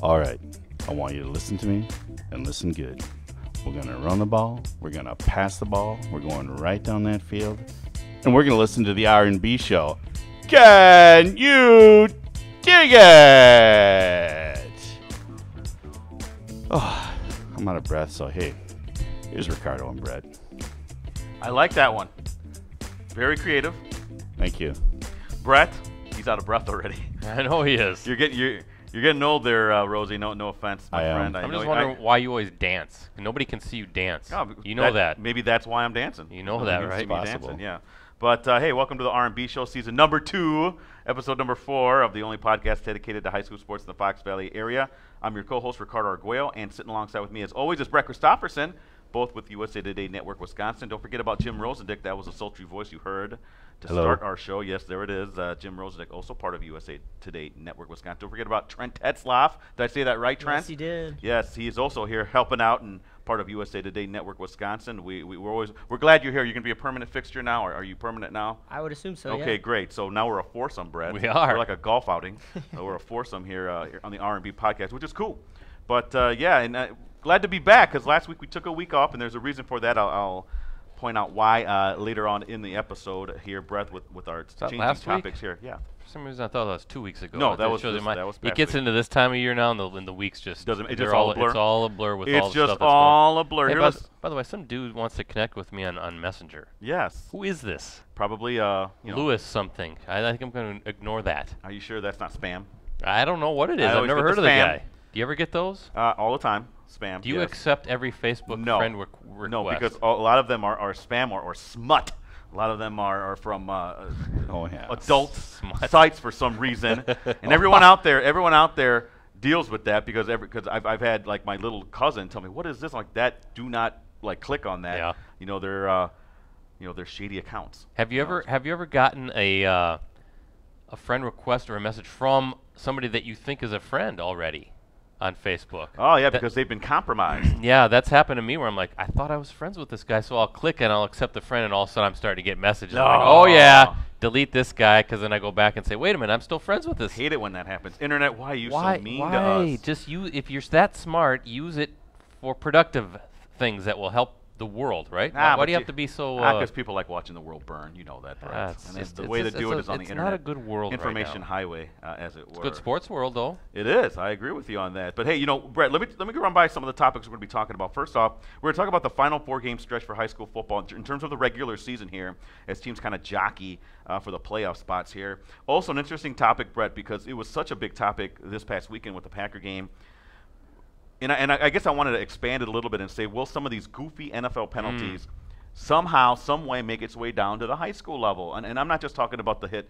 All right, I want you to listen to me and listen good. We're going to run the ball. We're going to pass the ball. We're going right down that field. And we're going to listen to the R&B Show. Can you dig it? Oh, I'm out of breath, so hey, here's Ricardo and Brett. I like that one. Very creative. Thank you. Brett, he's out of breath already. I know he is. You're getting old there, Rosie. No offense, my friend. I'm just wondering why you always dance. Nobody can see you dance. Oh, you know that. Maybe that's why I'm dancing. You know that, right? See me dancing, yeah. But hey, welcome to the R&B Show, season number 2, episode number 4 of the only podcast dedicated to high school sports in the Fox Valley area. I'm your co-host, Ricardo Arguello, and sitting alongside with me, as always, is Brett Christopherson, both with USA Today Network Wisconsin. Don't forget about Jim Rosendick. That was a sultry voice you heard to start our show. Yes, there it is. Jim Rosendick, also part of USA Today Network Wisconsin. Don't forget about Trent Tetzlaff. Did I say that right, Trent? Yes, you did. Yes, he is also here helping out and part of USA Today Network Wisconsin. We're glad you're here. You're going to be a permanent fixture now. Or are you permanent now? I would assume so. Okay, yeah. Great. So now we're a foursome, Brett. We are. We're like a golf outing. We're a foursome here on the R&B podcast, which is cool. But glad to be back because last week we took a week off, and there's a reason for that. I'll point out why later on in the episode here, Brett, with our changing topics here. Yeah. For some reason, I thought that was 2 weeks ago. No, that was it gets into this time of year now, and the weeks just doesn't. It's just all a blur. It's all a blur with all the stuff that's It's just all a blur. Hey, by the way, some dude wants to connect with me on Messenger. Yes. Who is this? Probably Lewis something. I think I'm going to ignore that. Are you sure that's not spam? I don't know what it is. I've never heard of the guy. Do you ever get those? All the time. Spam. Do you accept every Facebook friend request? No, because a lot of them are spam or smut. A lot of them are from adult sites for some reason, and everyone out there deals with that because I've had like my little cousin tell me, what is this? I'm like, that do not click on that. Yeah. They're shady accounts. Have you ever gotten a friend request or a message from somebody that you think is a friend already on Facebook? Oh yeah, because they've been compromised. Yeah, that's happened to me where I'm like, I thought I was friends with this guy, so I'll click and I'll accept the friend, and all of a sudden I'm starting to get messages. Like, oh yeah, delete this guy, because then I go back and say, wait a minute, I'm still friends with this. I hate it when that happens. Internet, why are you so mean to us? Just if you're that smart, use it for productive things that will help the world, right? Why do you have to be so? Because people like watching the world burn. You know that, right? And the way to do it is on the internet. It's not a good world information right now. highway, as it were. It's a good sports world, though. It is. I agree with you on that. But hey, Brett, let me go run by some of the topics we're going to be talking about. First off, we're going to talk about the final 4-game stretch for high school football in terms of the regular season here, as teams kind of jockey for the playoff spots here. Also, an interesting topic, Brett, because it was such a big topic this past weekend with the Packer game. And I guess I wanted to expand it a little bit and say, will some of these goofy NFL penalties somehow, some way make its way down to the high school level? And I'm not just talking about the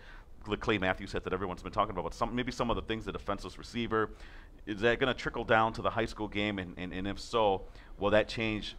Clay Matthews hit that everyone's been talking about, but maybe some of the things, the defenseless receiver. Is that going to trickle down to the high school game? And if so, will that change?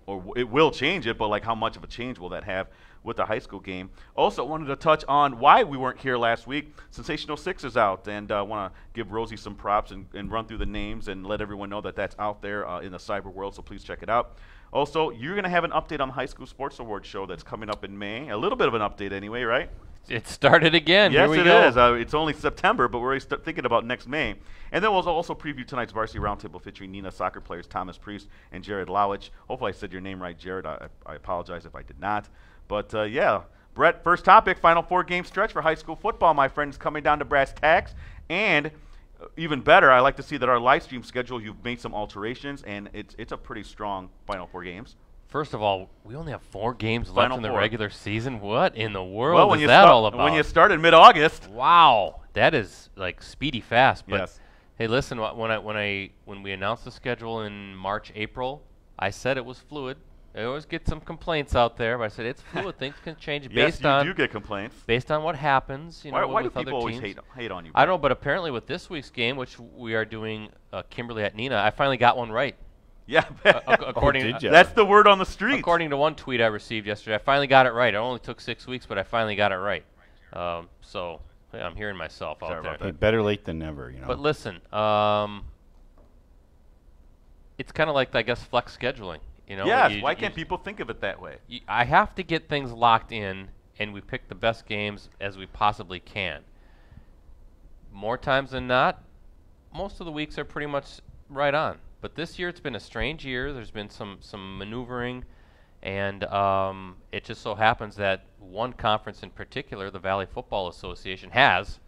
Or it will change it, but like how much of a change will that have with the high school game? Also wanted to touch on why we weren't here last week. Sensational Six is out, and I want to give Rosie some props and run through the names and let everyone know that that's out there in the cyber world, so please check it out. Also, you're going to have an update on the High School Sports Awards show that's coming up in May. A little bit of an update anyway, right? It started again. Yes, Here we it go. is. It's only September, but we're already thinking about next May. And then we'll also preview tonight's varsity roundtable featuring Nina soccer players Thomas Priest and Jared Lowich. Hopefully I said your name right, Jared. I apologize if I did not. But, yeah, Brett, first topic, final 4-game stretch for high school football, my friends, coming down to brass tacks. And even better, I like to see that our live stream schedule, you've made some alterations, and it's a pretty strong final 4 games. First of all, we only have 4 games left in the regular season. What in the world is that all about? When you start in mid-August. Wow, that is like speedy fast. But yes. Hey, listen, when we announced the schedule in March, April, I said it was fluid. I always get some complaints out there, but I said it's fluid. Things can change based on. Yes, you do get complaints. Based on what happens, why with do people other always teams. hate on you? I don't know, but apparently with this week's game, which we are doing Kimberly at Nina, I finally got one right. Yeah, according that's the word on the street. According to one tweet I received yesterday, I finally got it right. It only took 6 weeks, but I finally got it right. So yeah, I'm hearing myself out there. Hey, better late than never, But listen, it's kind of like, I guess, flex scheduling. Yes. Why can't people think of it that way? I have to get things locked in, and we pick the best games as we possibly can. More times than not, most of the weeks are pretty much right on. But this year it's been a strange year. There's been some maneuvering, and it just so happens that one conference in particular, the Valley Football Association, has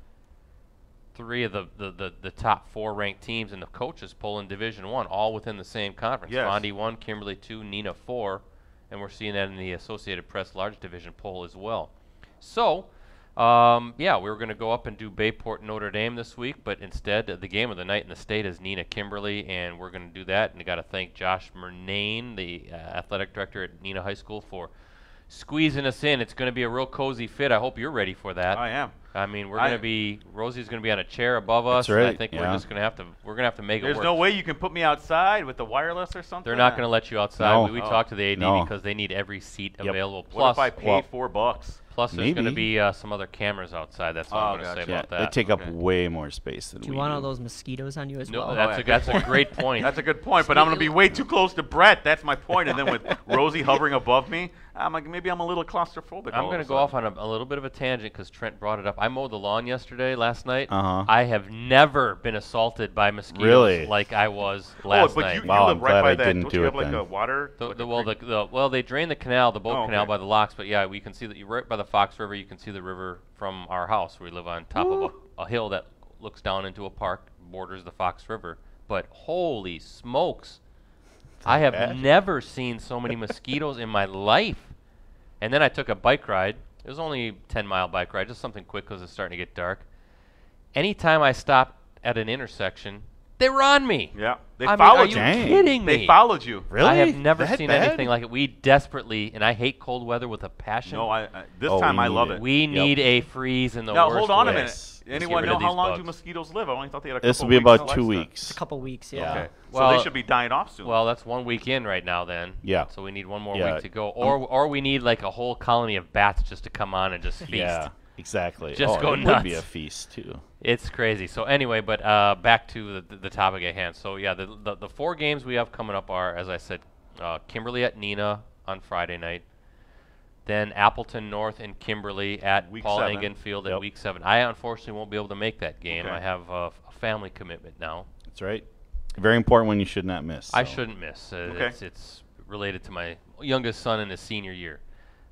3 of the top 4 ranked teams in the coaches poll in Division I, all within the same conference. Yes. Fondy 1, Kimberly 2, Neenah 4, and we're seeing that in the Associated Press large division poll as well. So, yeah, we were going to go up and do Bayport Notre Dame this week, but instead the game of the night in the state is Neenah Kimberly, and we're going to do that. And I got to thank Josh Murnane, the athletic director at Neenah High School, for squeezing us in. It's going to be a real cozy fit. I hope you're ready for that. I am. I mean, we're going to be Rosie's going to be on a chair above us. That's right. And I think we're just going to have to make it work. There's no way you can put me outside with the wireless or something. They're not going to let you outside. No. We talked to the AD No. because they need every seat available. What if I Plus, pay $4? plus there's going to Maybe. be some other cameras outside. That's all I'm going to say Yeah, about that. they take up Okay. way more space than Do we you want do. all those mosquitoes on you as No, well? that's a great point. That's a good point, but I'm going to be way too close to Brett. That's my point. And then with Rosie hovering above me, I'm like, maybe I'm a little claustrophobic. I'm going to go off on a little bit of a tangent because Trent brought it up. I mowed the lawn last night. Uh-huh. I have never been assaulted by mosquitoes Really? like I was last but night. you Wow, live I'm right glad by I that. didn't Don't do you it have like then. a water? Well, they drain the canal, the boat Oh, canal okay. by the locks, but yeah, we can see that you're right by the Fox River. You can see the river from our house. We live on top of a hill that looks down into a park, borders the Fox River. But holy smokes, I have bad? never seen so many mosquitoes in my life. And then I took a bike ride. It was only a 10-mile bike ride, just something quick because it's starting to get dark. Anytime I stopped at an intersection, they were on me. Yeah, they I mean, followed are you. you Dang. kidding me? They followed you. Really? I have never That seen bad? anything like it. We desperately, and I hate cold weather with a passion. No, this Oh, time we I need love it. it. we need a freeze in the Now worst hold on a way. minute. Yes. Anyone rid know of how these long bugs. do mosquitoes live? I only thought they had a This couple will be weeks about lifespan. 2 A weeks. couple weeks, yeah. Okay, so Well- they should be dying off soon. Well, that's 1 week in right now then. Yeah. So we need one more Yeah. week to go. Or we need like a whole colony of bats just to come on and just feast. Yeah, exactly. Just go it would be nuts. a feast, too. It's crazy. So anyway, but back to the topic at hand. So yeah, the 4 games we have coming up are, as I said, Kimberly at Neenah on Friday night. Then Appleton North and Kimberly at Week Paul 7. Engen Field at Yep. Week 7. I unfortunately won't be able to make that game. Okay. I have a family commitment now. That's right. Very important one you should not miss. I so. shouldn't miss. Okay. It's related to my youngest son in his senior year.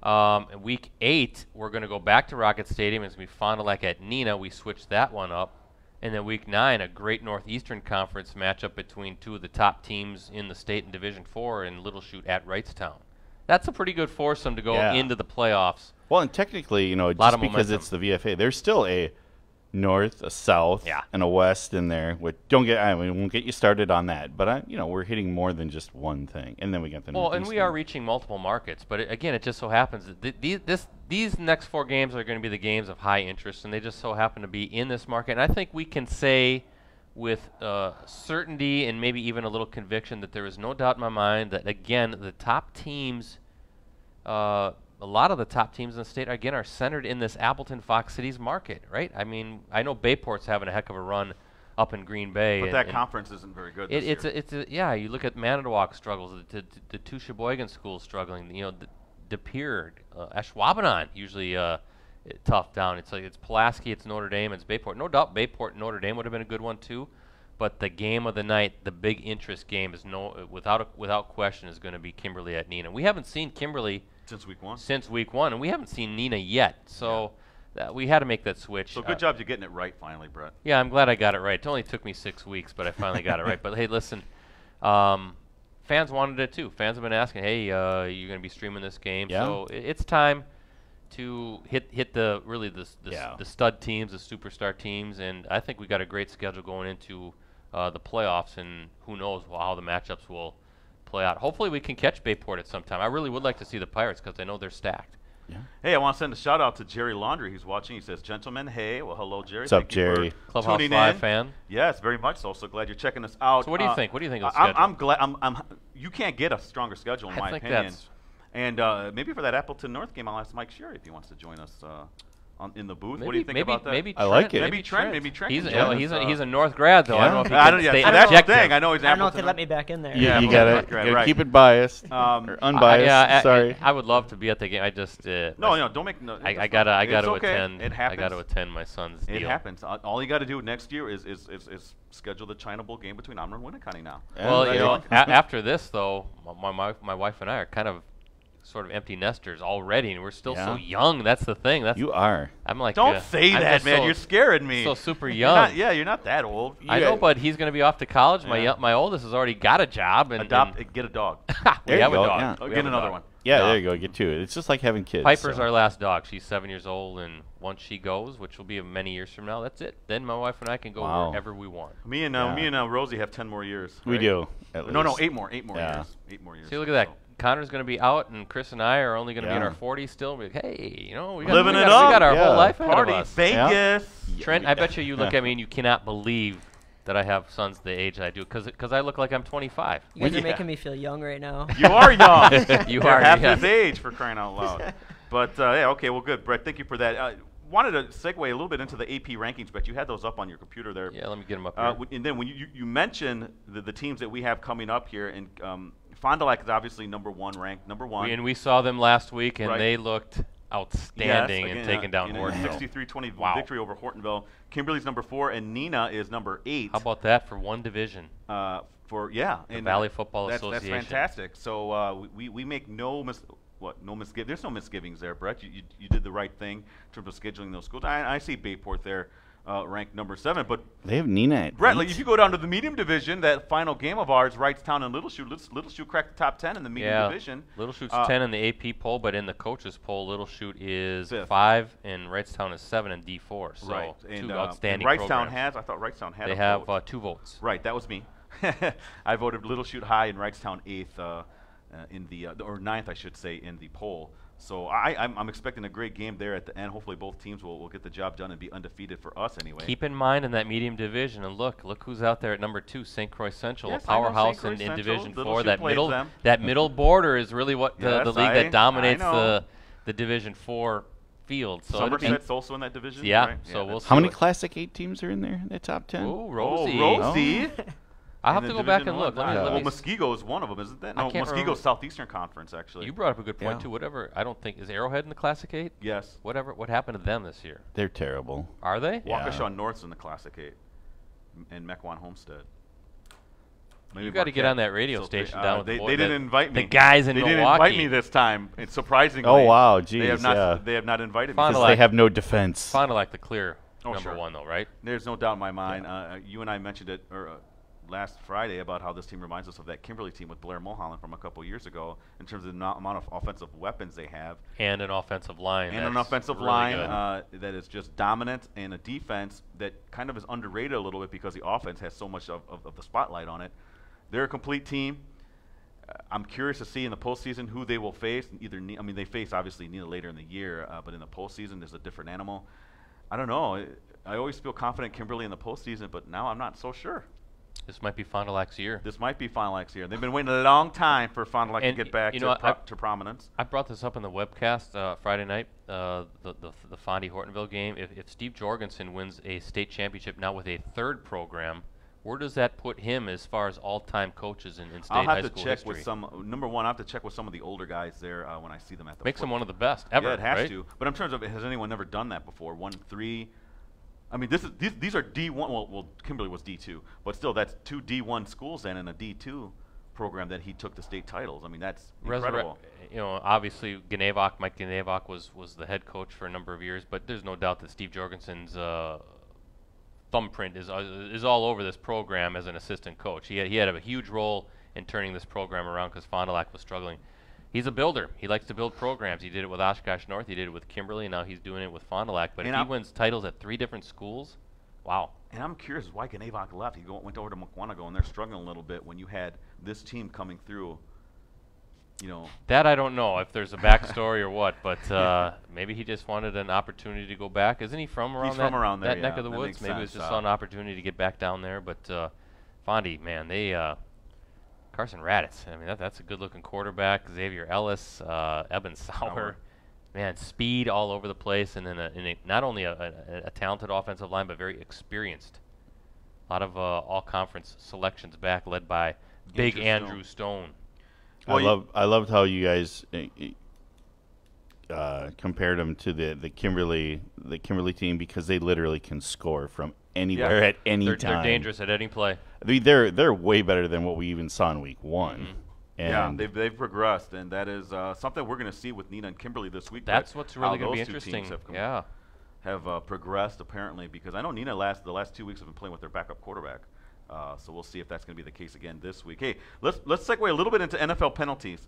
In Week 8, we're going to go back to Rocket Stadium. It's going to be Fond du Lac at Neenah. We switched that one up. And then Week 9, a great Northeastern Conference matchup between 2 of the top teams in the state in Division 4 in Little Chute at Wrightstown. That's a pretty good foursome to go Yeah. into the playoffs. Well, and technically, Lot just of because momentum. it's the VFA, there's still a north, a south, Yeah. and a west in there. Which won't get you started on that. But we're hitting more than just one thing, and then we got the Well, and Northeast we are one. reaching multiple markets, but again, it just so happens that these next 4 games are going to be the games of high interest, and they just so happen to be in this market. And I think we can say with certainty and maybe even a little conviction that there is no doubt in my mind that, again, the top teams, a lot of the top teams in the state, again, are centered in this Appleton Fox Cities market, right? I mean, I know Bayport's having a heck of a run up in Green Bay. but and- that and conference isn't very good. This it's year. a yeah. You look at Manitowoc struggles, the two Sheboygan schools struggling. De Pere, Ashwaubenon usually tough down. It's Pulaski, it's Notre Dame, it's Bayport. No doubt Bayport and Notre Dame would have been a good one too. But the game of the night, the big interest game, is without question is going to be Kimberly at Neenah. We haven't seen Kimberly since week 1. since week 1, and we haven't seen Neenah yet. So we had to make that switch. So good job you getting it right finally, Brett. Yeah, I'm glad I got it right. It only took me 6 weeks, but I finally got it right. But hey, listen, fans wanted it too. Fans have been asking, hey, you're going to be streaming this game. Yeah. So it's time to hit the stud teams, the superstar teams, and I think we got a great schedule going into the playoffs, and who knows how the matchups will play out. Hopefully we can catch Bayport at some time. I really would like to see the Pirates because I know they're stacked. Yeah. Hey, I want to send a shout out to Jerry Laundry. He's watching. He says, "Gentlemen, hey." Well, hello, Jerry. What's up, Thank you for Jerry? Clubhouse tuning Live in. fan. Yes, very much so. So glad you're checking us out. So what do you think? What do you think of the I'm schedule? glad. You can't get a stronger schedule, in I my think opinion. that's- And maybe for that Appleton North game, I'll ask Mike Sherry if he wants to join us in the booth. Maybe, What do you think about that? Maybe I like Trent, it. Maybe Trent. Maybe Trent. He's can join he's us, a North grad though. I don't know if he I can don't, yeah, stay so that's the objective. thing. I know he's I don't know if they Appleton. let me back in there. Yeah, you well, gotta right. keep it biased or unbiased. Sorry. I would love to be at the game. I just No, don't make no. I gotta It's okay. attend. It happens. I gotta attend my son's It deal. happens. All you got to do next year is schedule the China Bowl game between Amner and Winnicott now. Well, Yeah. after this though, my wife and I are kind of sort of empty nesters already, and we're still so young. That's the thing. You are. I'm like, Don't say I'm that, just man. so- You're scaring me. So super You're young. not- you're not that old. I know, but he's going to be off to college. Yeah. My oldest has already got a job, and Get a dog. we There have you a go, dog. yeah. Oh, We get have a another dog. one. Yeah, No. there you go. Get to it. It's just like having kids. Piper's so. our last dog. She's 7 years old, and once she goes, which will be many years from now, that's it. Then my wife and I can go Wow. wherever we want. Me and Rosie have 10 more years. We right? do. No, least. 8 more Yeah. years. 8 more years. See, look at that. So. Connor's going to be out, and Chris and I are only going to be in Yeah. our 40s still. We're like, hey, we got, Living we it got, we got up. our whole Yeah. life ahead Party of us. Vegas. Trent, I bet you look at me and you cannot believe that I have sons the age I do, because I look like I'm 25. You guys are Yeah. making me feel young right now. You are young. You You're are, half yes. his age, for crying out loud. But yeah, okay, well, good, Brett. Thank you for that. Wanted to segue a little bit into the AP rankings, Brett. You had those up on your computer there. Yeah, let me get them up here. And then when you mentioned the teams that we have coming up here, and Fond du Lac is obviously ranked number one. And we saw them last week, and Right. they looked outstanding Yes, and taking down in a Hortonville. 63-20 Wow. victory over Hortonville. Kimberly's number 4, and Nina is number 8. How about that for one division? And Valley Football That's Association. fantastic. So we make no misgivings. There's no misgivings there, Brett. You did the right thing in terms of scheduling those schools. I see Bayport there ranked number 7, but They have Nina at Brett, 8. like, if you go down to the medium division, that final game of ours, Wrightstown and Little Chute. Little Chute cracked the top 10 in the medium division. Little Chute's 10 in the AP poll, but in the coaches poll, Little Chute is 5th. 5, and Wrightstown is 7 and D4. So Right, two and outstanding Wrightstown programs. I thought Wrightstown had They a have vote. 2 votes. Right, that was me. I voted Little Chute high and Wrightstown 8th in the or 9th, I should say, in the poll. So I'm expecting a great game there at the end. Hopefully both teams will get the job done and be undefeated for us anyway. Keep in mind in that medium division, and look who's out there at number 2, St. Croix Central, Yes, a I know powerhouse St. Croix in Central. Division Little 4. Chute That plays them. middle border is really what the Yes, league I that dominates know. the Division 4 field. So Somerset's also in that division. yeah, right? so we'll see. How many what- Classic 8 teams are in there in the top 10? Ooh, Rosie. Oh, Rosie. I'll have In to the go back Division and look. one. Let me, Yeah. let Well, me Muskego is one of them, isn't that? I No, can't Muskego's remember. Southeastern Conference, actually. You brought up a good point Yeah. too. Whatever, I don't think is Arrowhead in the Classic 8. Yes. What happened to them this year? They're terrible. Are they? Yeah. Waukesha North's in the Classic 8, and Mequon Homestead. Maybe You got to get Marquette. on that radio So station they, down with they, the boy- they didn't the- invite me. The guys in they Milwaukee. didn't invite me this time. It's surprisingly. Oh, wow, They geez, have not. yeah. They have not invited Fond me. du Because Lac. they have no defense. Fond du Lac the clear Oh, number sure. 1 though, right? There's no doubt in my mind. You and I mentioned it last Friday about how this team reminds us of that Kimberly team with Blair Mulholland from a couple years ago in terms of the amount of offensive weapons they have. And an offensive line. And an that's offensive really line good. that is just dominant, and a defense that kind of is underrated a little bit because the offense has so much of the spotlight on it. They're a complete team. I'm curious to see in the postseason who they will face. They face obviously Nina later in the year, but in the postseason there's a different animal. I don't know. I always feel confident Kimberly in the postseason, but now I'm not so sure. This might be Fond du Lac's year. This might be Fond du Lac's year. They've been waiting a long time for Fond du Lac to And get back you know, to prominence. I brought this up in the webcast Friday night, the Fondy Hortonville game. If Steve Jorgensen wins a state championship now with a 3rd program, where does that put him as far as all-time coaches in state I'll high have to school check history? with some. Number one, I have to check with some of the older guys there when I see them at the. Makes him one of the best ever. Yeah, it has right? to. But in terms of, has anyone never done that before? 1-3. I mean, these are D1. Well, Kimberly was D2, but still, that's 2 D1 schools then in a D2 program that he took the state titles. I mean, that's incredible. Obviously, Mike Ganevok was the head coach for a number of years, but there's no doubt that Steve Jorgensen's thumbprint is all over this program as an assistant coach. He had a huge role in turning this program around because Fond du Lac was struggling. He's a builder. He likes to build programs. He did it with Oshkosh North. He did it with Kimberly. And now he's doing it with Fond du Lac. But if he wins titles at 3 different schools, wow. And I'm curious why Ganevok left. He went over to Mukwonago, and they're struggling a little bit when you had this team coming through. That I don't know if there's a backstory or what, but maybe he just wanted an opportunity to go back. Isn't he from around He's from around there, that neck yeah. of the That woods? makes Maybe it was sense. just saw an opportunity to get back down there. But Fondy, man, they Carson Raditz. I mean, that's a good-looking quarterback. Xavier Ellis, Eben Sauer. man, speed all over the place, and then not only a talented offensive line, but very experienced. A lot of all-conference selections back, led by big Andrew Stone. Well, I loved how you guys compared them to the Kimberly team, because they literally can score from anywhere at any time. They're dangerous at any play. I mean, they're way better than what we even saw in week 1. Mm-hmm. And yeah, they've progressed, and that is something we're going to see with Neenah and Kimberly this week. That's what's really going to be those two interesting. teams have progressed apparently, because I know Neenah the last 2 weeks have been playing with their backup quarterback. So we'll see if that's going to be the case again this week. Hey, let's segue a little bit into NFL penalties,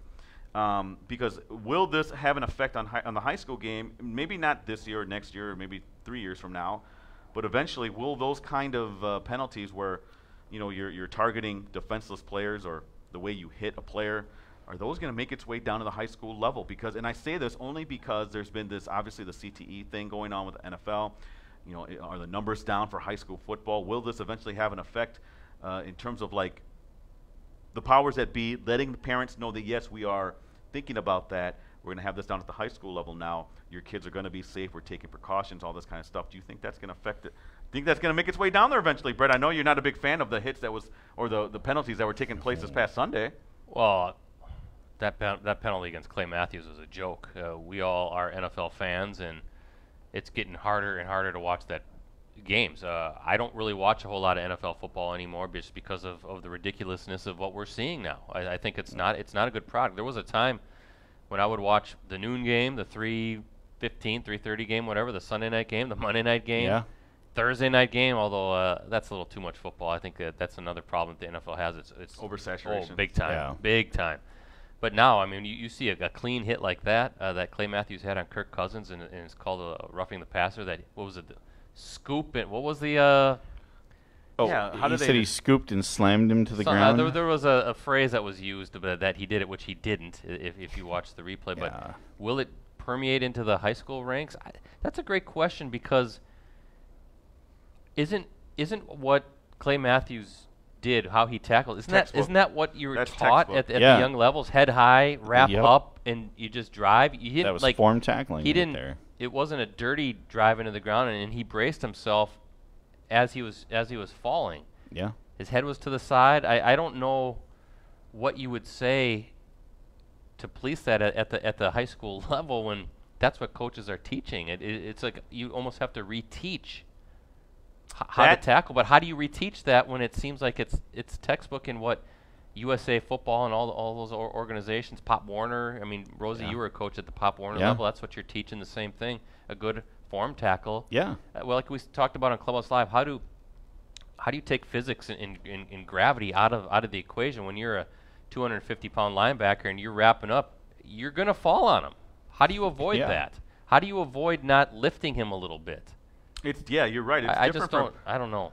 because will this have an effect on the high school game? Maybe not this year or next year, or maybe 3 years from now, but eventually, will those kind of penalties where you're targeting defenseless players, or the way you hit a player, are those going to make its way down to the high school level? Because, and I say this only because there's been this, obviously, the CTE thing going on with the NFL. Are the numbers down for high school football? Will this eventually have an effect in terms of like the powers that be letting the parents know that, yes, we are thinking about that. We're going to have this down at the high school level now. Your kids are going to be safe. We're taking precautions, all this kind of stuff. Do you think that's going to affect it? Think that's going to make its way down there eventually, Brett? I know you're not a big fan of the hits or the penalties that were taking place this past Sunday. Well, that penalty against Clay Matthews was a joke. We all are NFL fans, and it's getting harder and harder to watch that games. I don't really watch a whole lot of NFL football anymore, just because of the ridiculousness of what we're seeing now. I think it's not a good product. There was a time when I would watch the noon game, the 3:15, 3:30 game, whatever, the Sunday night game, the Monday night game, Thursday night game, although that's a little too much football. I think that's another problem that the NFL has. It's oversaturation. Oh, big time. Big time. But now, I mean, you see a clean hit like that Clay Matthews had on Kirk Cousins, and it's called a roughing the passer. What was it? Scoop it. What was the? He said he scooped and slammed him to the ground. There was a phrase that was used that he did it, which he didn't. If you watch the replay, but will it permeate into the high school ranks? That's a great question, because isn't what Clay Matthews did, how he tackled, isn't that what you were taught at the young levels? Head high, wrap up, and you just drive. That was form tackling. He didn't. There. It wasn't a dirty drive into the ground, and he braced himself as he was falling. Yeah. His head was to the side. I don't know what you would say to police that at the high school level, when that's what coaches are teaching. It's like you almost have to reteach how to tackle, but how do you reteach that when it seems like it's textbook in what USA Football and all those organizations, Pop Warner. I mean, Rosie, you were a coach at the Pop Warner level. That's what you're teaching, the same thing, a good form tackle. Yeah. Well, like we talked about on Clubhouse Live, how do you take physics and gravity out of the equation when you're a 250-pound linebacker and you're wrapping up? You're going to fall on him. How do you avoid that? How do you avoid not lifting him a little bit? You're right. It's I don't know.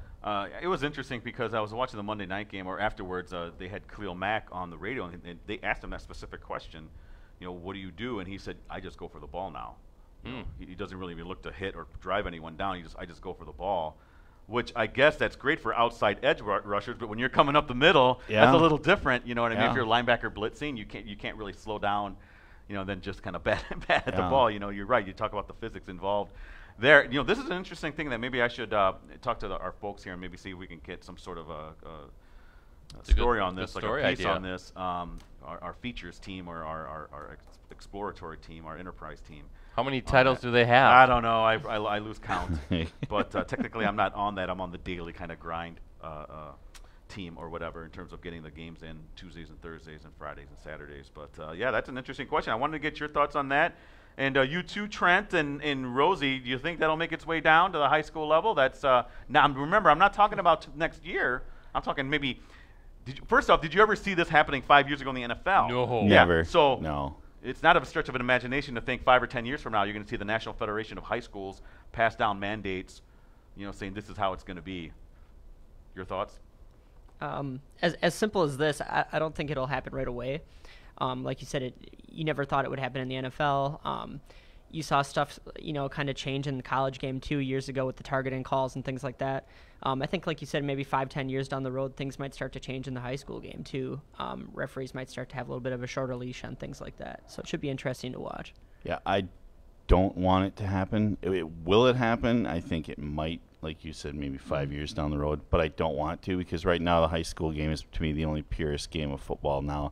It was interesting because I was watching the Monday night game, or afterwards, they had Khalil Mack on the radio, and they asked him that specific question. What do you do? And he said, I just go for the ball now. He doesn't really even look to hit or drive anyone down. I just go for the ball, which I guess that's great for outside edge rushers. But when you're coming up the middle, that's a little different. You know what I mean? If you're a linebacker blitzing, you can't really slow down, then just kind of bat at the ball. You're right. You talk about the physics involved there. This is an interesting thing that maybe I should talk to our folks here and maybe see if we can get some sort of a story on this, like a piece idea on this. Our features team, or our exploratory team, our enterprise team. How many titles do they have? I don't know. I lose count. But technically, I'm not on that. I'm on the daily kind of grind team or whatever in terms of getting the games in Tuesdays and Thursdays and Fridays and Saturdays. But that's an interesting question. I wanted to get your thoughts on that. And you too, Trent and Rosie, do you think that'll make its way down to the high school level? That's now. Remember, I'm not talking about next year. I'm talking maybe. First off, did you ever see this happening 5 years ago in the NFL? No. Never. So no. It's not a stretch of an imagination to think 5 or 10 years from now you're going to see the National Federation of High Schools pass down mandates, saying this is how it's going to be. Your thoughts? As simple as this, I don't think it'll happen right away. Like you said, you never thought it would happen in the NFL. You saw stuff, kind of change in the college game 2 years ago with the targeting calls and things like that. I think, like you said, maybe 5-10 years down the road, things might start to change in the high school game too. Referees might start to have a little bit of a shorter leash on things like that. So it should be interesting to watch. Yeah, I don't want it to happen. Will it happen? I think it might, like you said, maybe 5 years down the road. But I don't want to, because right now the high school game is, to me, the only purest game of football now.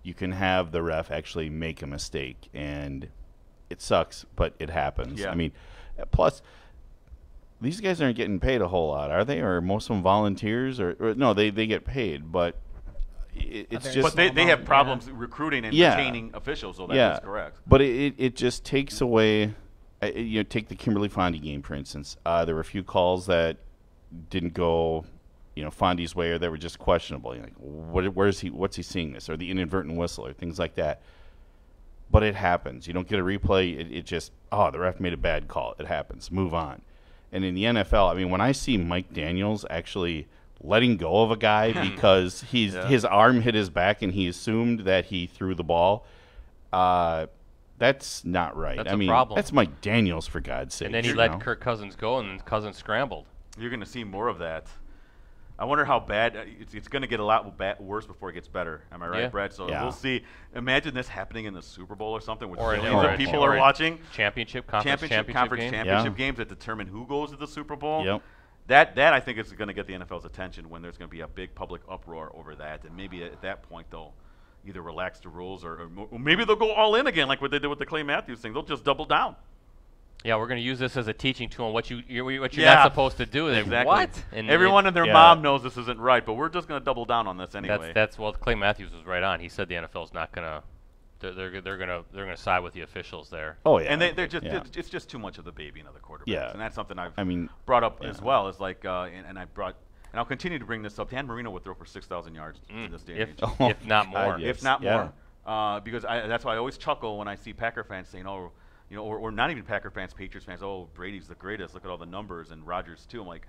You can have the ref actually make a mistake, and it sucks, but it happens. Yeah. I mean, plus, these guys aren't getting paid a whole lot, are they? Or most of them volunteers? Or no, they get paid, but it's very just... But they have problems recruiting and retaining officials, so that is correct. But it just takes away... take the Kimberly Fondy game, for instance. There were a few calls that didn't go... Fondy's way, or that were just questionable. You're like, what's he seeing this? Or the inadvertent whistle, or things like that. But it happens. You don't get a replay. It just, the ref made a bad call. It happens. Move on. And in the NFL, I mean, when I see Mike Daniels actually letting go of a guy because his arm hit his back and he assumed that he threw the ball, that's not right. That's a a problem. That's Mike Daniels, for God's sake. And then he let Kirk Cousins go, and Cousins scrambled. You're going to see more of that. I wonder how bad it's going to get a lot worse before it gets better. Am I right, Yeah. Brad? So we'll see. Imagine this happening in the Super Bowl or something with Or millions of people are watching. Championship Games that determine who goes to the Super Bowl. Yep. That I think is going to get the NFL's attention when there's going to be a big public uproar over that, and maybe at that point they'll either relax the rules or maybe they'll go all in again, like what they did with the Clay Matthews thing. They'll just double down. Yeah, we're going to use this as a teaching tool on what you're not supposed to do. Exactly. What? And everyone and their mom knows this isn't right, but we're just going to double down on this anyway. Well, Clay Matthews was right on. He said the NFL's not going to. They're going to side with the officials there. Oh yeah, and they're just it's just too much of the baby and of the quarterbacks. Yeah. And that's something I've mean, brought up as well. Is like and I'll continue to bring this up. Dan Marino would throw for 6,000 yards in this day and age. If not more. God, yes. If not more. Because that's why I always chuckle when I see Packer fans saying, or not even Packer fans, Patriots fans, Brady's the greatest. Look at all the numbers, and Rodgers too. I'm like,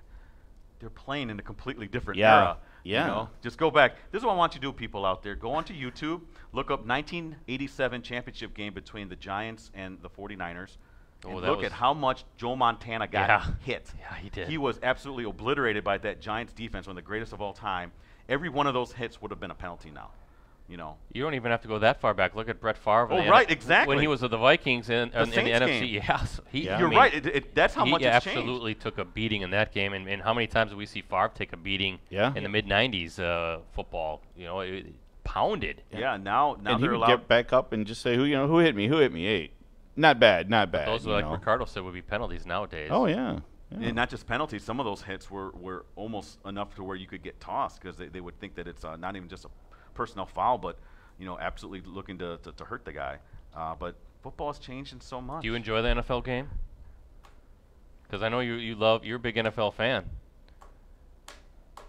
they're playing in a completely different era. Yeah. Just go back. This is what I want you to do, people out there. Go onto YouTube, look up 1987 championship game between the Giants and the 49ers. And look at how much Joe Montana got hit. Yeah, he did. He was absolutely obliterated by that Giants defense, one of the greatest of all time. Every one of those hits would have been a penalty now. You don't even have to go that far back. Look at Brett Favre. Exactly. When he was with the Vikings in the NFC. Yes, you're right. That's how much it's changed. He absolutely took a beating in that game. And how many times did we see Favre take a beating in the mid-'90s football? Pounded. Yeah, now and they're he would allowed. get back up and just say, who hit me? Who hit me? Hey, not bad. Those, like Ricardo said, would be penalties nowadays. Oh, yeah. And not just penalties. Some of those hits were almost enough to where you could get tossed because they would think that it's not even just a personnel foul, but absolutely looking to hurt the guy. But football is changing so much. Do you enjoy the NFL game? Because I know you're a big NFL fan.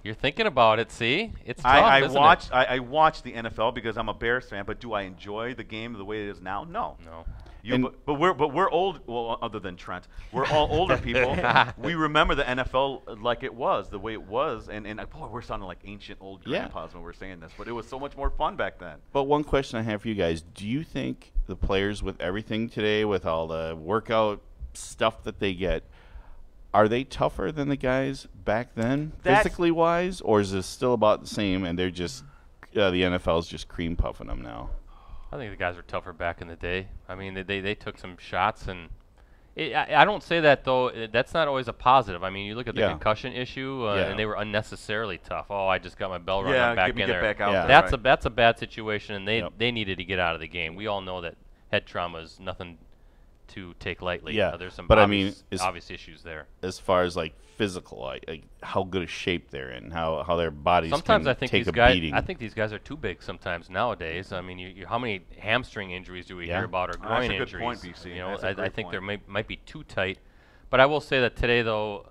You're thinking about it. See, it's tough. I watch the NFL because I'm a Bears fan. But do I enjoy the game the way it is now? No. But we're old. Well, other than Trent, we're all older people. We remember the NFL like it was, the way it was, and boy, we're sounding like ancient old grandpas when we're saying this. But it was so much more fun back then. But one question I have for you guys: do you think the players, with everything today, with all the workout stuff that they get, are they tougher than the guys back then, physically wise, or is it still about the same? And they're just the NFL's just cream puffing them now. I think the guys were tougher back in the day. I mean, they took some shots, and I don't say that, though. That's not always a positive. I mean, you look at the concussion issue, and they were unnecessarily tough. Oh, I just got my bell rung. I'm back in there. Back out there. That's a bad situation, and they needed to get out of the game. We all know that head trauma is nothing to take lightly. Yeah, there's some but obvious issues there. As far as like physical, like how good a shape they're in, how their bodies sometimes can I think take these a guys, beating. I think these guys are too big sometimes nowadays. I mean, how many hamstring injuries do we hear about, or groin that's a good injuries? Point, BC. I think they might be too tight. But I will say that today, though,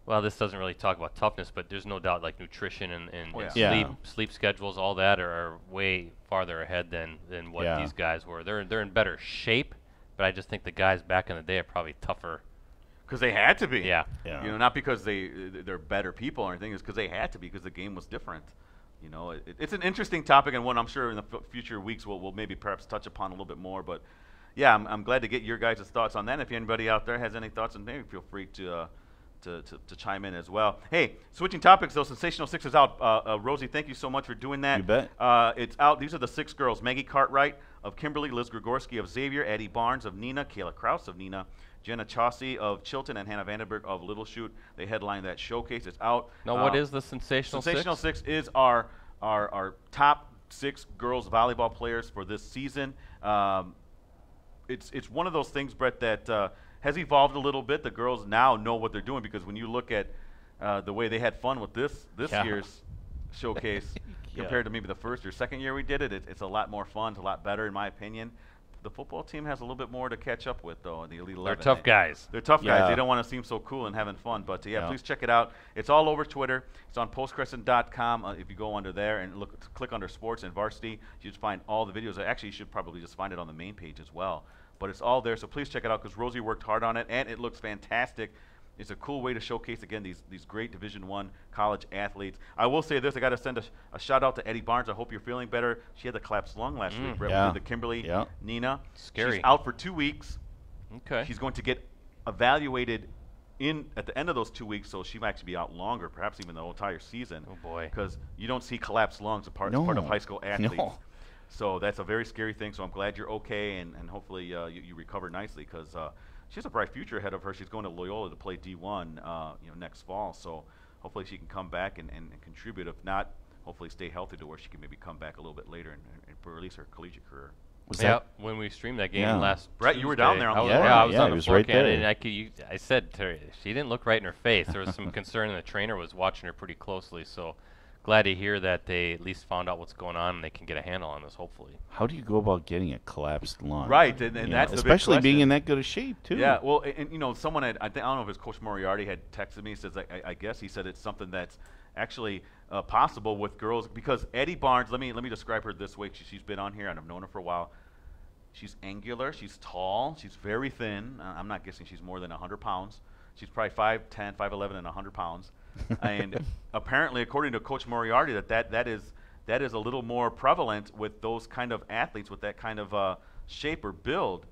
well, this doesn't really talk about toughness, but there's no doubt like nutrition and sleep schedules, all that are way farther ahead than what these guys were. They're in better shape. But I just think the guys back in the day are probably tougher. Because they had to be. Yeah. Not because they're better people or anything. It's because they had to be because the game was different. It's an interesting topic and one I'm sure in the future weeks we'll maybe perhaps touch upon a little bit more. But, yeah, I'm glad to get your guys' thoughts on that. If anybody out there has any thoughts, and maybe feel free to to chime in as well. Hey, switching topics though, Sensational Six is out. Rosie, thank you so much for doing that. You bet. It's out. These are the 6 girls: Maggie Cartwright of Kimberly, Liz Grigorski of Xavier, Addie Barnes of Nina, Kayla Kraus of Nina, Jenna Chauncey of Chilton, and Hannah Vandenberg of Little Chute. They headline that showcase. It's out. Now, what is the Sensational Six? Sensational Six is our top 6 girls volleyball players for this season. It's one of those things, Brett, that has evolved a little bit. The girls now know what they're doing, because when you look at the way they had fun with this year's showcase compared to maybe the first or second year we did it, it's a lot more fun. It's a lot better, in my opinion. The football team has a little bit more to catch up with, though, in the Elite 11. They're tough guys. They're tough guys. They don't want to seem so cool and having fun. But, please check it out. It's all over Twitter. It's on postcrescent.com. If you go under there and click under sports and varsity, you just find all the videos. Actually, you should probably just find it on the main page as well. But it's all there, so please check it out, because Rosie worked hard on it, and it looks fantastic. It's a cool way to showcase, again, these great Division I college athletes. I will say this. I got to send a shout-out to Addie Barnes. I hope you're feeling better. She had the collapsed lung last week, Brett. Yeah. With the Kimberly, Nina. Scary. She's out for 2 weeks. Okay. She's going to get evaluated at the end of those 2 weeks, so she might actually be out longer, perhaps even the whole entire season. Oh, boy. Because you don't see collapsed lungs as part of high school athletes. No. So that's a very scary thing. So I'm glad you're okay, and hopefully you recover nicely, because she has a bright future ahead of her. She's going to Loyola to play D1 next fall. So hopefully she can come back and contribute. If not, hopefully stay healthy to where she can maybe come back a little bit later and release her collegiate career. When we streamed that game last Brett, Tuesday, you were down there on the floor. floor. I was on the was floor, right there. and I said to her, she didn't look right in her face. There was some concern, and the trainer was watching her pretty closely. So glad to hear that they at least found out what's going on and they can get a handle on this, hopefully. How do you go about getting a collapsed lung? Right, and that's the big especially being question. in that good a shape too. Yeah, well, and someone I don't know if it's Coach Moriarty had texted me. He says I guess he said it's something that's actually possible with girls, because Addie Barnes. Let me describe her this way. She's been on here, and I've known her for a while. She's angular. She's tall. She's very thin. I'm not guessing she's more than 100 pounds. She's probably 5'10", 5'11", and 100 pounds. And apparently, according to Coach Moriarty, that is a little more prevalent with those kind of athletes with that kind of shape or build.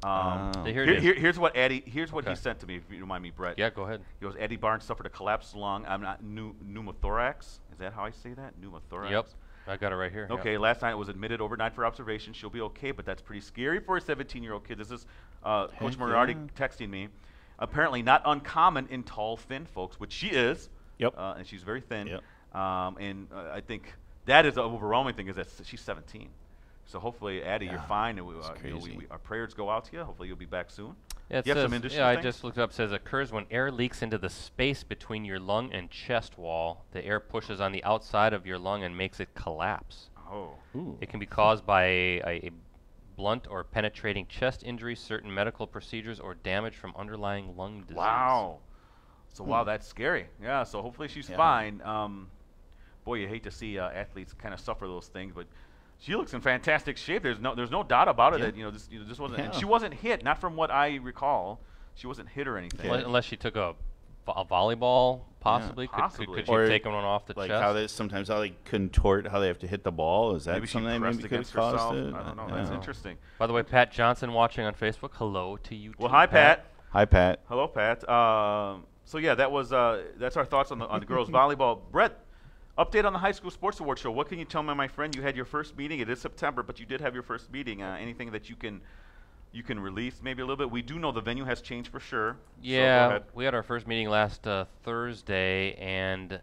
Here's what he sent to me, if you don't mind me, Brett. Yeah, go ahead. He goes, Addie Barnes suffered a collapsed lung. I'm not pneumothorax. Is that how I say that? Pneumothorax. Yep, I got it right here. Okay, last night it was admitted overnight for observation. She'll be okay, but that's pretty scary for a 17-year-old kid. This is Coach Moriarty texting me. Apparently not uncommon in tall, thin folks, which she is. Yep. And she's very thin. Yep. And I think that is the overwhelming thing, is that she's 17. So hopefully, Addie, you're fine. And our prayers go out to you. Hopefully you'll be back soon. Yeah, you have some industry I things? just looked it up. It says occurs when air leaks into the space between your lung and chest wall. The air pushes on the outside of your lung and makes it collapse. Oh. Ooh. It can be caused by a blunt or penetrating chest injury, certain medical procedures, or damage from underlying lung disease. Wow. So, wow, that's scary. Yeah, so hopefully she's fine. Boy, you hate to see athletes kind of suffer those things, but she looks in fantastic shape. There's no doubt about it that this wasn't. And she wasn't hit. Not from what I recall. She wasn't hit or anything. Unless she took a volleyball, possibly. Possibly. Could she have taken one off the like chest? How they contort how they have to hit the ball. Is that Maybe she something that pressed maybe could against have herself. caused it? I don't know. That's interesting. By the way, Pat Johnson watching on Facebook. Hello to you. Well, too, hi, Pat. Hi, Pat. Hello, Pat. So yeah, that's our thoughts on the girls volleyball. Brett, update on the high school sports award show. What can you tell me, my friend? You had your first meeting. It is September, but you did have your first meeting. Anything that you can release maybe a little bit? We do know the venue has changed for sure. Yeah, so we had our first meeting last Thursday, and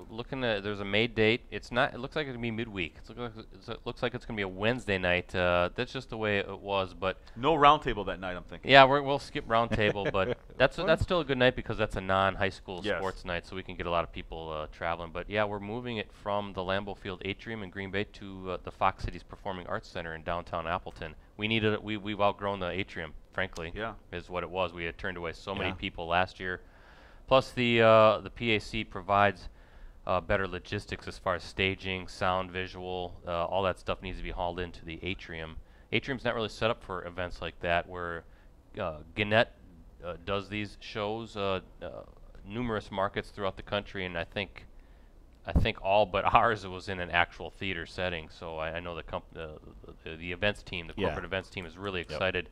looking at there's a May date. It looks like it's gonna be midweek. It looks like it's gonna be a Wednesday night. That's just the way it was, but no roundtable that night, I'm thinking. yeah, we'll skip roundtable, but that's still a good night because that's a non-high school sports night, so we can get a lot of people traveling. But yeah, we're moving it from the Lambeau Field Atrium in Green Bay to the Fox Cities Performing Arts Center in downtown Appleton. We needed it. We've outgrown the atrium, frankly. Yeah. Is what it was. We had turned away so many people last year. Plus, the PAC provides better logistics as far as staging, sound, visual. All that stuff needs to be hauled into the atrium. Atrium's not really set up for events like that, where Gannett does these shows, numerous markets throughout the country, and I think all but ours was in an actual theater setting. So I know the events team, the corporate events team, is really excited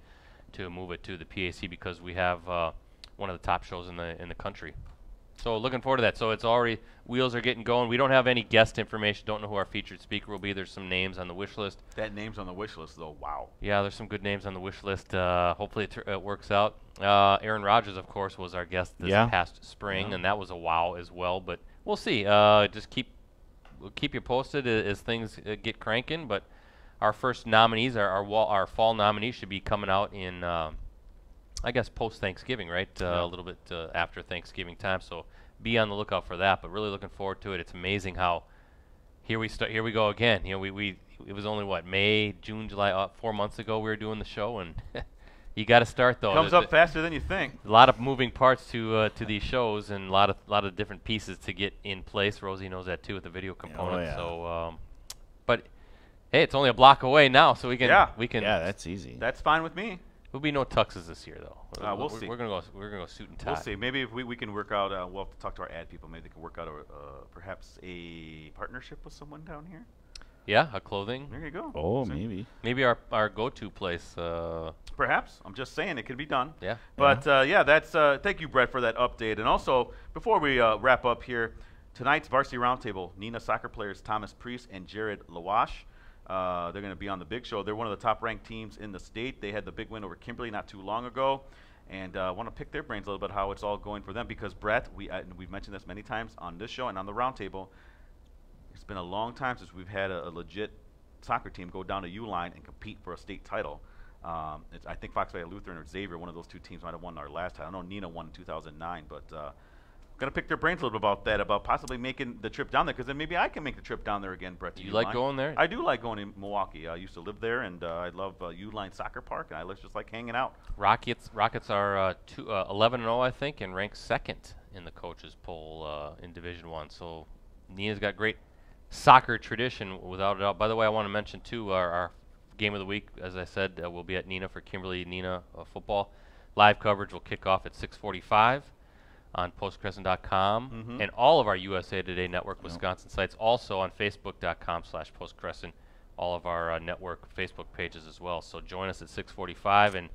to move it to the PAC because we have one of the top shows in the country. So looking forward to that. So it's already, wheels are getting going. We don't have any guest information. Don't know who our featured speaker will be. There's some names on the wish list. That name's on the wish list, though. Wow. Yeah, there's some good names on the wish list. Hopefully it works out. Aaron Rodgers, of course, was our guest this past spring, and that was a wow as well. But we'll see. Just we'll keep you posted as things get cranking. But our first nominees, our fall nominees, should be coming out in, I guess, post-Thanksgiving, right? A little bit after Thanksgiving time. So be on the lookout for that. But really looking forward to it. It's amazing how here we go again. You know, it was only May, June, July, 4 months ago we were doing the show, and you got to start though. Comes up faster than you think. A lot of moving parts to these shows, and a lot of different pieces to get in place. Rosie knows that too with the video component. Oh, yeah. So, but hey, it's only a block away now, so we can. Yeah, that's easy. That's fine with me. There'll be no tuxes this year, though. We'll see. We're gonna go suit and tie. We'll see. Maybe if we can work out. We'll have to talk to our ad people. Maybe they can work out perhaps a partnership with someone down here. Yeah, a clothing. There you go. Oh, See? maybe. Our go-to place. Perhaps. I'm just saying it can be done. Yeah. But that's. Thank you, Brett, for that update. And also, before we wrap up here, tonight's varsity roundtable: Nina soccer players Thomas Priest and Jared Lawash. They're going to be on the big show. They're one of the top-ranked teams in the state. They had the big win over Kimberly not too long ago, and I want to pick their brains a little bit how it's all going for them because, Brett, we've mentioned this many times on this show and on the roundtable, it's been a long time since we've had a legit soccer team go down to U-Line and compete for a state title. I think Fox Valley Lutheran or Xavier, one of those two teams, might have won our last title. I know Nina won in 2009, but going to pick their brains a little bit about that, about possibly making the trip down there, because then maybe I can make the trip down there again, Brett. You like going there? I do like going to Milwaukee. I used to live there, and I love U-Line Soccer Park, and I just like hanging out. Rockets are 11-0, I think, and ranked second in the coaches poll in Division I. So Nina's got great soccer tradition, without a doubt. By the way, I want to mention, too, our game of the week, as I said, will be at Nina for Kimberly-Nina football. Live coverage will kick off at 6:45. On postcrescent.com and all of our USA Today Network Wisconsin sites, also on facebook.com/postcrescent, all of our network Facebook pages as well. So join us at 6:45, and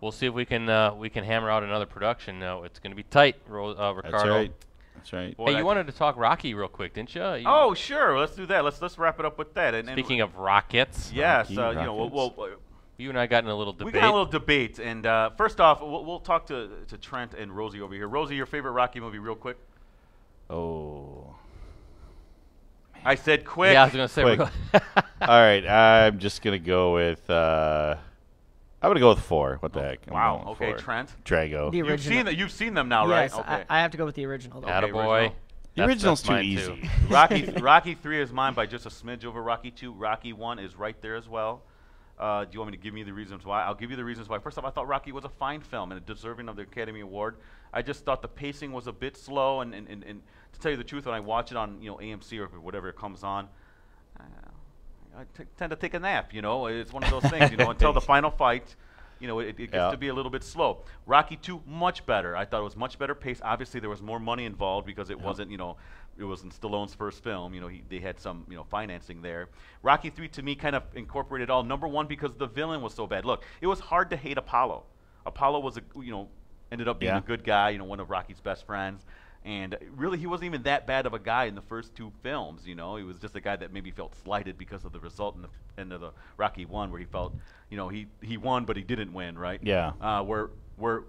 we'll see if we can hammer out another production. It's going to be tight, Ricardo. That's right. That's right. Boy, Hey, you wanted to talk Rocky real quick, didn't you? Oh, sure. Let's do that. Let's wrap it up with that. And Speaking of Rockets, yes, Rockets. you and I got in a little debate. We got a little debate, and first off, we'll talk to Trent and Rosie over here. Rosie, your favorite Rocky movie, real quick? Oh. I said quick. Yeah, I was going to say. Quick. All right, I'm just going to go with I'm going to go with 4. What the heck? I'm Wow. going Okay, 4. Drago. Drago. The original. You've seen them now, Yes, right? Okay. I have to go with the original, though. Attaboy. original. The original's too mine easy. too. Rocky 3 is mine by just a smidge over Rocky 2. Rocky 1 is right there as well. Do you want me to give me the reasons why? I'll give you the reasons why. First off, I thought Rocky was a fine film and deserving of the Academy Award. I just thought the pacing was a bit slow, and to tell you the truth, when I watch it on AMC or whatever it comes on, I tend to take a nap. It's one of those things. Until the final fight, it gets to be a little bit slow. Rocky 2, much better. I thought it was much better paced. Obviously, there was more money involved because it wasn't it wasn't Stallone's first film. They had some, financing there. Rocky 3 to me kind of incorporated all. Number one, because the villain was so bad. Look, it was hard to hate Apollo. Apollo was ended up being a good guy. One of Rocky's best friends. And really, he wasn't even that bad of a guy in the first 2 films. He was just a guy that maybe felt slighted because of the result in the end of the Rocky 1, where he felt, he won, but he didn't win, right? Yeah. Where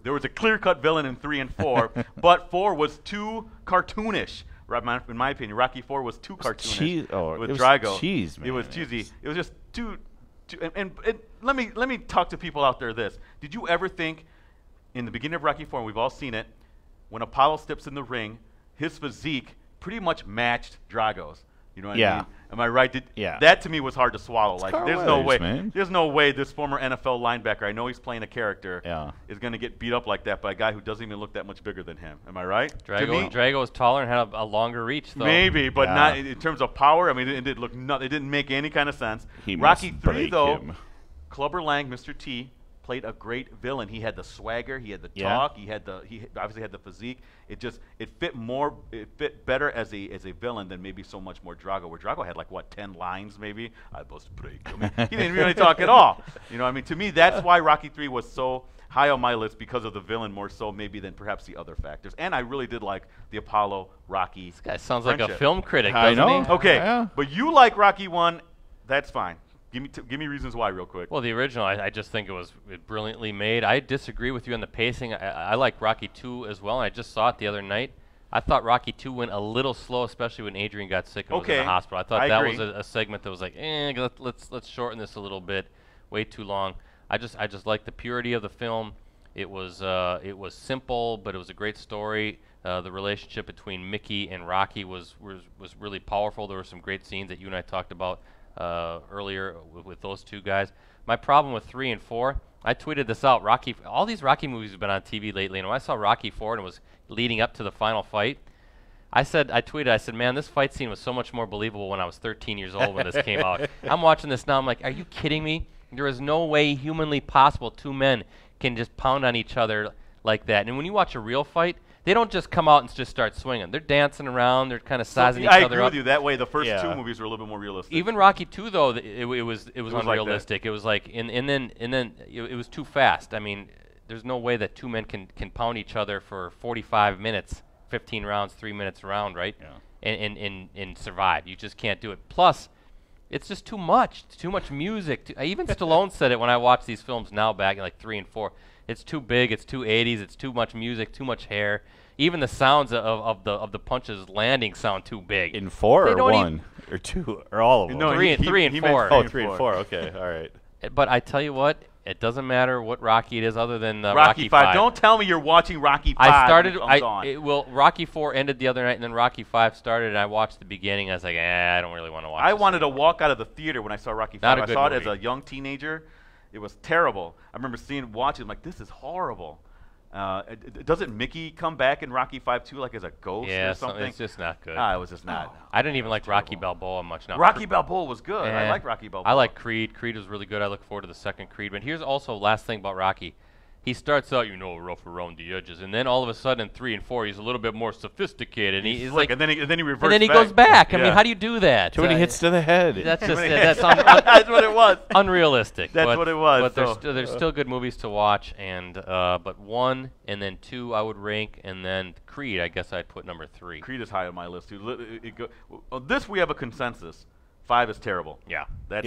there was a clear-cut villain in 3 and 4, but 4 was too cartoonish. In my opinion, Rocky 4 was too cartoonish with Drago. Cheese, man. It was cheesy. It was just too and let me talk to people out there this. Did you ever think in the beginning of Rocky 4, and we've all seen it, when Apollo steps in the ring, his physique pretty much matched Drago's? You know what I mean? Am I right? That to me was hard to swallow. It's like, Carl there's no Weathers, way. man. There's no way this former NFL linebacker, I know he's playing a character, is going to get beat up like that by a guy who doesn't even look that much bigger than him. Am I right? Drago was taller and had a longer reach, though. Maybe, but not in terms of power. I mean, it didn't look. It didn't make any kind of sense. He Rocky must 3, break though, him. Clubber Lang, Mr. T, played a great villain. He had the swagger, he had the talk, he obviously had the physique. It fit better as a villain than maybe so much more Drago. Where Drago had like what 10 lines maybe. I must break. I mean, he didn't really talk at all. You know, I mean, to me that's why Rocky 3 was so high on my list, because of the villain more so maybe than perhaps the other factors. And I really did like the Apollo Rocky. This guy sounds friendship. like a film critic, I doesn't know. he? Okay, Yeah. but you like Rocky 1. That's fine. Give me reasons why real quick. Well, the original, I just think it was brilliantly made. I disagree with you on the pacing. I like Rocky 2 as well, and I just saw it the other night. I thought Rocky 2 went a little slow, especially when Adrian got sick and was in the hospital. I thought that was a segment that was like, let's shorten this a little bit. Way too long. I just like the purity of the film. It was simple, but it was a great story. The relationship between Mickey and Rocky was really powerful. There were some great scenes that you and I talked about earlier with those two guys. My problem with 3 and 4, I tweeted this out. All these Rocky movies have been on TV lately, and when I saw Rocky 4 and it was leading up to the final fight, I tweeted, man, this fight scene was so much more believable when I was 13 years old when this came out. I'm watching this now. I'm like, are you kidding me? There is no way humanly possible two men can just pound on each other like that. And when you watch a real fight, they don't just come out and just start swinging. They're dancing around. They're kind of sizing each other up. I agree with you. That way, the first two movies were a little bit more realistic. Even Rocky 2, though, it was unrealistic. Like it was like, and then it was too fast. I mean, there's no way that two men can pound each other for 45 minutes, 15 rounds, 3 minutes a round, right? Yeah. And survive. You just can't do it. Plus, it's just too much. It's too much music. Even Stallone said it when I watch these films now back in like 3 and 4. It's too big. It's too 80s. It's too much music. Too much hair. Even the sounds of the punches landing sound too big. In 4 or 1 or 2 or all of them? No, 3 and 4. Oh, 3 and 4. Okay, all right. But I tell you what, it doesn't matter what Rocky it is other than Rocky 5. Don't tell me you're watching Rocky 5. I started. Rocky 4 ended the other night, and then Rocky 5 started, and I watched the beginning. I was like, I don't really want to watch. I wanted to walk out of the theater when I saw Rocky 5. Not a good I saw movie. it as a young teenager. It was terrible. I remember watching. I'm like, this is horrible. Doesn't Mickey come back in Rocky 5 too, like as a ghost or something? It's just not good. It was just not. I didn't even like Rocky Balboa much. Now Rocky Balboa was good. I like Rocky Balboa. I like Creed. Creed was really good. I look forward to the second Creed. But here's also last thing about Rocky. He starts out, rough around the edges, and then all of a sudden in 3 and 4, he's a little bit more sophisticated, and he's like, and then he reverts, and then he back. goes back. I mean, how do you do that? Too many hits to the head. That's just that's what it was. Unrealistic. That's what it was. But there's still good movies to watch, and but 1 and then 2 I would rank, and then Creed I guess I'd put number 3. Creed is high on my list too. This we have a consensus. 5 is terrible. Yeah. That's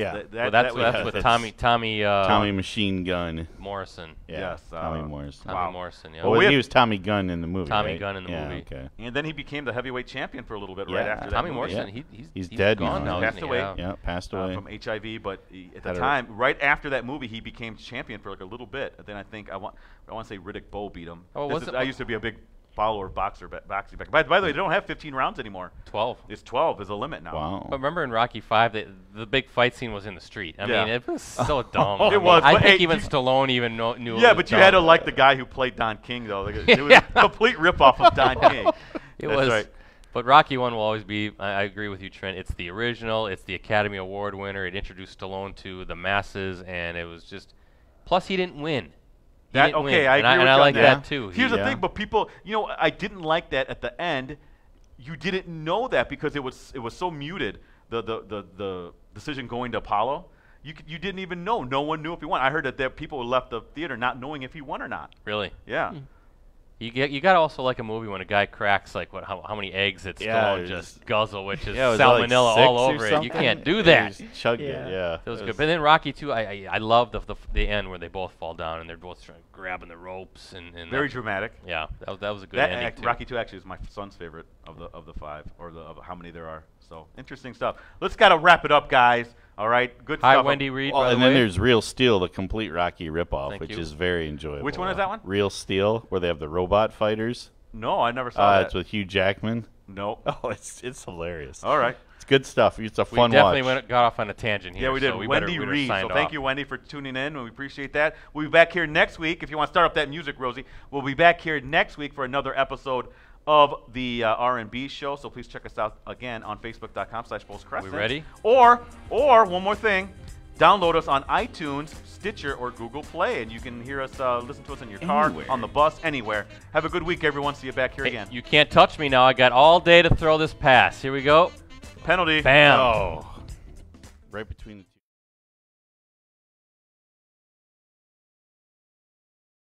with Tommy Machine Gun Morrison. Yeah. Yes. Tommy Morrison. Tommy Morrison. Yeah. Well, he was Tommy Gunn in the movie. Tommy Gunn in the movie. Okay. And then he became the heavyweight champion for a little bit right after that. Tommy movie. Morrison. He's dead gone now. Passed away. Yeah, passed away from HIV. But at the time, right after that movie, he became champion for like a little bit. And then I think I want to say Riddick Bowe beat him. I used to be a big follower of boxing back. By the way, they don't have 15 rounds anymore. 12. It's 12 is a limit now. Wow. But remember in Rocky 5, the big fight scene was in the street. I mean, it was so dumb. I think even Stallone even knew. Yeah, but you had to like the guy who played Don King, though. It was a complete ripoff of Don King. It was. Right. But Rocky 1 will always be, I agree with you, Trent, it's the original, it's the Academy Award winner, it introduced Stallone to the masses, and it was just, plus he didn't win. I agree with you and I like that too. Here's the thing, but people, I didn't like that at the end. You didn't know that because it was so muted. The decision going to Apollo, you didn't even know. No one knew if he won. I heard that people left the theater not knowing if he won or not. Really? Yeah. You got to also like a movie when a guy cracks like how many eggs that Stallone just guzzle, which is salmonella like all over it. You can't do that. Chugged it, yeah. That was good. But then Rocky 2, I love the end where they both fall down and they're both grabbing the ropes and very dramatic. Yeah, that was a good ending too. Rocky 2 actually is my son's favorite of the 5 or of how many there are. So interesting stuff. Let's gotta wrap it up, guys. All right, good stuff. Hi, Wendy Reed. And then there's Real Steel, the complete Rocky ripoff, which is very enjoyable. Which one is that one? Real Steel, where they have the robot fighters. No, I never saw that. It's with Hugh Jackman. No. Oh, it's hilarious. All right. It's good stuff. It's a fun watch. We definitely got off on a tangent here. Yeah, we did. So Wendy Reed. So thank you, Wendy, for tuning in, and we appreciate that. We'll be back here next week. If you want to start up that music, Rosie, we'll be back here next week for another episode of the R&B Show. So please check us out again on Facebook.com/BullsCrescent. We ready? Or one more thing. Download us on iTunes, Stitcher, or Google Play, and you can hear us, listen to us in your car, Anywhere. on the bus, anywhere. Have a good week, everyone. See you back here Hey, again. you can't touch me now. I got all day to throw this pass. Here we go. Penalty. Bam. Oh. Right between the